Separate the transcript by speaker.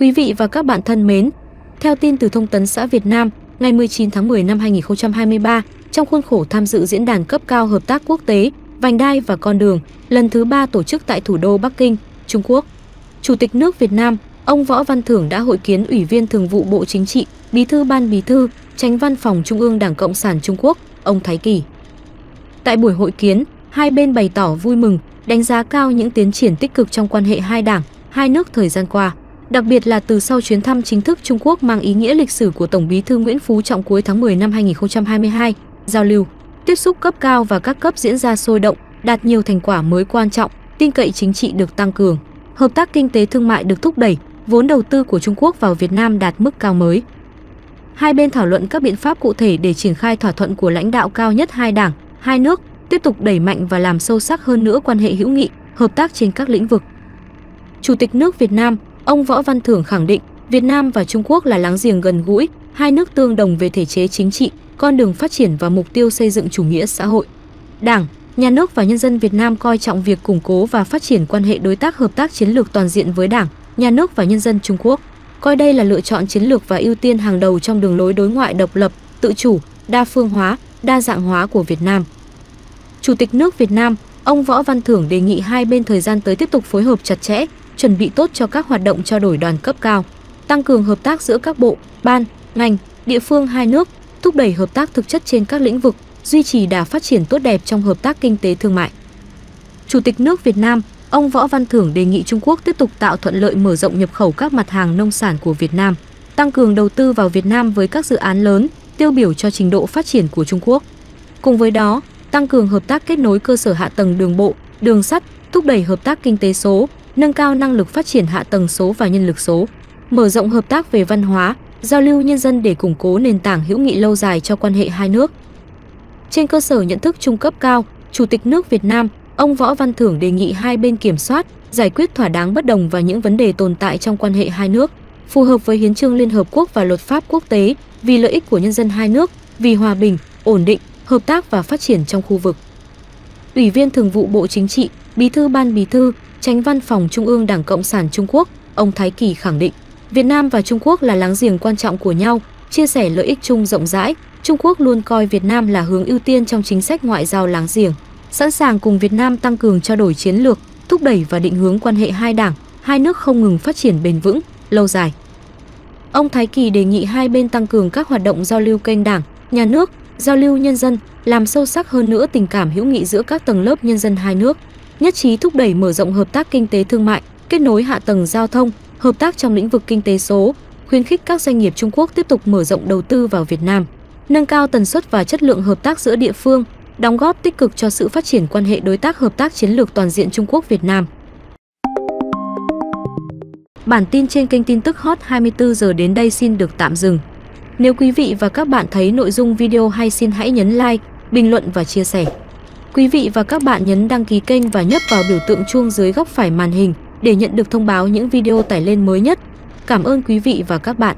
Speaker 1: Quý vị và các bạn thân mến, theo tin từ Thông tấn xã Việt Nam, ngày 19 tháng 10 năm 2023, trong khuôn khổ tham dự diễn đàn cấp cao hợp tác quốc tế, vành đai và con đường, lần thứ 3 tổ chức tại thủ đô Bắc Kinh, Trung Quốc, Chủ tịch nước Việt Nam, ông Võ Văn Thưởng đã hội kiến Ủy viên Thường vụ Bộ Chính trị, Bí thư Ban Bí thư, Chánh Văn phòng Trung ương Đảng Cộng sản Trung Quốc, ông Thái Kỳ. Tại buổi hội kiến, hai bên bày tỏ vui mừng, đánh giá cao những tiến triển tích cực trong quan hệ hai đảng, hai nước thời gian qua, đặc biệt là từ sau chuyến thăm chính thức Trung Quốc mang ý nghĩa lịch sử của Tổng Bí thư Nguyễn Phú Trọng cuối tháng 10 năm 2022, giao lưu, tiếp xúc cấp cao và các cấp diễn ra sôi động, đạt nhiều thành quả mới quan trọng, tin cậy chính trị được tăng cường, hợp tác kinh tế thương mại được thúc đẩy, vốn đầu tư của Trung Quốc vào Việt Nam đạt mức cao mới. Hai bên thảo luận các biện pháp cụ thể để triển khai thỏa thuận của lãnh đạo cao nhất hai đảng, hai nước, tiếp tục đẩy mạnh và làm sâu sắc hơn nữa quan hệ hữu nghị, hợp tác trên các lĩnh vực. Chủ tịch nước Việt Nam, ông Võ Văn Thưởng khẳng định, Việt Nam và Trung Quốc là láng giềng gần gũi, hai nước tương đồng về thể chế chính trị, con đường phát triển và mục tiêu xây dựng chủ nghĩa xã hội. Đảng, Nhà nước và nhân dân Việt Nam coi trọng việc củng cố và phát triển quan hệ đối tác hợp tác chiến lược toàn diện với Đảng, Nhà nước và nhân dân Trung Quốc, coi đây là lựa chọn chiến lược và ưu tiên hàng đầu trong đường lối đối ngoại độc lập, tự chủ, đa phương hóa, đa dạng hóa của Việt Nam. Chủ tịch nước Việt Nam, ông Võ Văn Thưởng đề nghị hai bên thời gian tới tiếp tục phối hợp chặt chẽ, chuẩn bị tốt cho các hoạt động trao đổi đoàn cấp cao, tăng cường hợp tác giữa các bộ, ban, ngành, địa phương hai nước, thúc đẩy hợp tác thực chất trên các lĩnh vực, duy trì đà phát triển tốt đẹp trong hợp tác kinh tế thương mại. Chủ tịch nước Việt Nam, ông Võ Văn Thưởng đề nghị Trung Quốc tiếp tục tạo thuận lợi mở rộng nhập khẩu các mặt hàng nông sản của Việt Nam, tăng cường đầu tư vào Việt Nam với các dự án lớn, tiêu biểu cho trình độ phát triển của Trung Quốc. Cùng với đó, tăng cường hợp tác kết nối cơ sở hạ tầng đường bộ, đường sắt, thúc đẩy hợp tác kinh tế số, nâng cao năng lực phát triển hạ tầng số và nhân lực số, mở rộng hợp tác về văn hóa, giao lưu nhân dân để củng cố nền tảng hữu nghị lâu dài cho quan hệ hai nước. Trên cơ sở nhận thức chung cấp cao, Chủ tịch nước Việt Nam, ông Võ Văn Thưởng đề nghị hai bên kiểm soát, giải quyết thỏa đáng bất đồng và những vấn đề tồn tại trong quan hệ hai nước, phù hợp với Hiến chương Liên Hợp Quốc và luật pháp quốc tế, vì lợi ích của nhân dân hai nước, vì hòa bình, ổn định, hợp tác và phát triển trong khu vực. Ủy viên Thường vụ Bộ Chính trị, Bí thư Ban Bí thư, Chánh Văn phòng Trung ương Đảng Cộng sản Trung Quốc, ông Thái Kỳ khẳng định, Việt Nam và Trung Quốc là láng giềng quan trọng của nhau, chia sẻ lợi ích chung rộng rãi. Trung Quốc luôn coi Việt Nam là hướng ưu tiên trong chính sách ngoại giao láng giềng, sẵn sàng cùng Việt Nam tăng cường trao đổi chiến lược, thúc đẩy và định hướng quan hệ hai đảng, hai nước không ngừng phát triển bền vững, lâu dài. Ông Thái Kỳ đề nghị hai bên tăng cường các hoạt động giao lưu kênh Đảng, Nhà nước, giao lưu nhân dân, làm sâu sắc hơn nữa tình cảm hữu nghị giữa các tầng lớp nhân dân hai nước, nhất trí thúc đẩy mở rộng hợp tác kinh tế thương mại, kết nối hạ tầng giao thông, hợp tác trong lĩnh vực kinh tế số, khuyến khích các doanh nghiệp Trung Quốc tiếp tục mở rộng đầu tư vào Việt Nam, nâng cao tần suất và chất lượng hợp tác giữa địa phương, đóng góp tích cực cho sự phát triển quan hệ đối tác hợp tác chiến lược toàn diện Trung Quốc Việt Nam. Bản tin trên kênh tin tức Hot 24 giờ đến đây xin được tạm dừng. Nếu quý vị và các bạn thấy nội dung video hay xin hãy nhấn like, bình luận và chia sẻ. Quý vị và các bạn nhấn đăng ký kênh và nhấp vào biểu tượng chuông dưới góc phải màn hình để nhận được thông báo những video tải lên mới nhất. Cảm ơn quý vị và các bạn.